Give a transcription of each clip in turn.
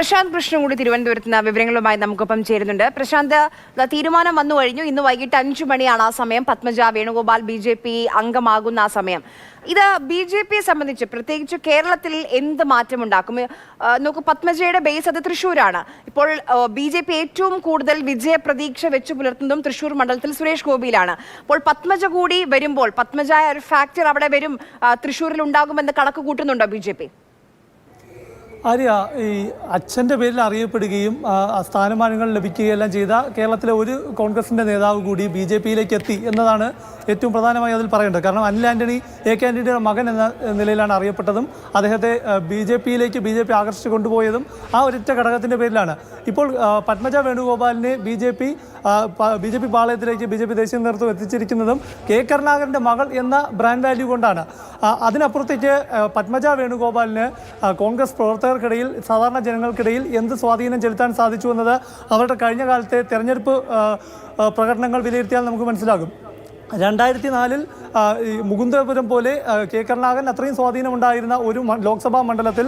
പ്രശാന്ത് കൃഷ്ണൻ കൂടി തിരുവനന്തപുരത്ത് നിന്ന് വിവരങ്ങളുമായി നമുക്കൊപ്പം ചേരുന്നുണ്ട്. പ്രശാന്ത്, തീരുമാനം വന്നു കഴിഞ്ഞു. ഇന്ന് വൈകിട്ട് 5 മണിയാണ് ആ സമയം. പത്മജ വേണുഗോപാൽ BJP അംഗമാകുന്ന ആ സമയം. ഇത് BJPയെ സംബന്ധിച്ച് പ്രത്യേകിച്ച് കേരളത്തിൽ എന്ത് മാറ്റമുണ്ടാക്കും? നോക്കൂ, പത്മജയുടെ ബേസ് അത് തൃശ്ശൂരാണ്. ഇപ്പോൾ BJP ഏറ്റവും കൂടുതൽ വിജയ പ്രതീക്ഷ വെച്ചു പുലർത്തുന്നതും തൃശ്ശൂർ മണ്ഡലത്തിൽ സുരേഷ് ഗോപിയിലാണ്. അപ്പോൾ പത്മജ കൂടി വരുമ്പോൾ പത്മജ ഒരു ഫാക്ടർ അവിടെ വരും, തൃശ്ശൂരിൽ ഉണ്ടാകുമെന്ന് കണക്ക് കൂട്ടുന്നുണ്ടോ BJP? ആര്യ, ഈ അച്ഛൻ്റെ പേരിൽ അറിയപ്പെടുകയും സ്ഥാനമാനങ്ങൾ ലഭിക്കുകയെല്ലാം ചെയ്ത കേരളത്തിലെ ഒരു കോൺഗ്രസിൻ്റെ നേതാവ് കൂടി BJPയിലേക്ക് എത്തി എന്നതാണ് ഏറ്റവും പ്രധാനമായി അതിൽ പറയേണ്ടത്. കാരണം അനിൽ ആൻ്റണി AK ആൻ്റണിയുടെ മകൻ എന്ന നിലയിലാണ് അറിയപ്പെട്ടതും അദ്ദേഹത്തെ BJP ആകർഷിച്ച് കൊണ്ടുപോയതും ആ ഒരൊറ്റ ഘടകത്തിൻ്റെ പേരിലാണ്. ഇപ്പോൾ പത്മജ വേണുഗോപാലിനെ BJP പാളയത്തിലേക്ക് BJP ദേശീയ നേതൃത്വം എത്തിച്ചിരിക്കുന്നതും K കരുണാകരൻ്റെ മകൾ എന്ന ബ്രാൻഡ് വാല്യൂ കൊണ്ടാണ്. അതിനപ്പുറത്തേക്ക് പത്മജ വേണുഗോപാലിന് കോൺഗ്രസ് പ്രവർത്തകർക്കിടയിൽ, സാധാരണ ജനങ്ങൾക്കിടയിൽ എന്ത് സ്വാധീനം ചെലുത്താൻ സാധിച്ചു എന്നത് അവരുടെ കഴിഞ്ഞ കാലത്തെ തെരഞ്ഞെടുപ്പ് പ്രകടനങ്ങൾ വിലയിരുത്തിയാൽ നമുക്ക് മനസ്സിലാകും. 2004 മുകുന്ദപുരം പോലെ K കരുണാകരൻ അത്രയും സ്വാധീനമുണ്ടായിരുന്ന ഒരു ലോക്സഭാ മണ്ഡലത്തിൽ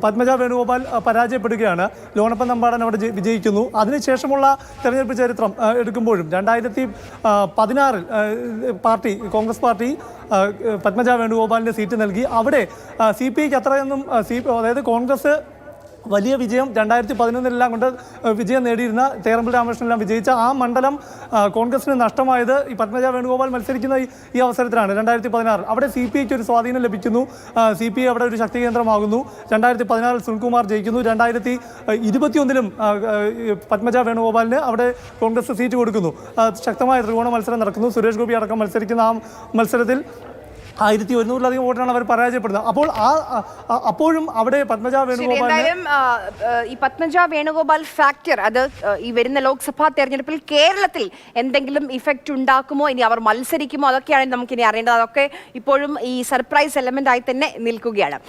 പത്മജ വേണുഗോപാൽ പരാജയപ്പെടുകയാണ്. ലോണപ്പൻ നമ്പാടൻ അവിടെ വിജയിക്കുന്നു. അതിനുശേഷമുള്ള തെരഞ്ഞെടുപ്പ് ചരിത്രം എടുക്കുമ്പോഴും 2016 കോൺഗ്രസ് പാർട്ടി പത്മജ വേണുഗോപാലിൻ്റെ സീറ്റ് നൽകി. അവിടെ CPIക്ക് അത്രയൊന്നും അതായത് കോൺഗ്രസ് വലിയ വിജയം 2011 കൊണ്ട് വിജയം നേടിയിരുന്ന തേറമ്പിൽ രാമകൃഷ്ണനെല്ലാം വിജയിച്ച ആ മണ്ഡലം കോൺഗ്രസിന് നഷ്ടമായത് ഈ പത്മജ വേണുഗോപാൽ മത്സരിക്കുന്ന ഈ അവസരത്തിലാണ്. 2016 അവിടെ CPIക്ക് ഒരു സ്വാധീനം ലഭിക്കുന്നു. CPI അവിടെ ഒരു ശക്തി കേന്ദ്രമാകുന്നു. 2016 സുനിൽകുമാർ ജയിക്കുന്നു. 2021 പത്മജ വേണുഗോപാലിന് അവിടെ കോൺഗ്രസ് സീറ്റ് കൊടുക്കുന്നു. ശക്തമായ ത്രികോണ മത്സരം നടക്കുന്നു. സുരേഷ് ഗോപി അടക്കം മത്സരിക്കുന്ന ആ മത്സരത്തിൽ 1100-ലധികം വോട്ടാണ് അവർ പരാജയപ്പെടുന്നത്. അപ്പോഴും അവിടെ പത്മജ വേണുഗോപാൽ ഈ പത്മജ വേണുഗോപാൽ ഫാക്ടർ അത് ഈ വരുന്ന ലോക്സഭാ തെരഞ്ഞെടുപ്പിൽ കേരളത്തിൽ എന്തെങ്കിലും ഇഫക്റ്റ് ഉണ്ടാക്കുമോ? ഇനി അവർ മത്സരിക്കുമോ? അതൊക്കെയാണ് നമുക്കിനി അറിയേണ്ടത്. അതൊക്കെ ഇപ്പോഴും ഈ സർപ്രൈസ് എലമെന്റ് ആയി തന്നെ നിൽക്കുകയാണ്.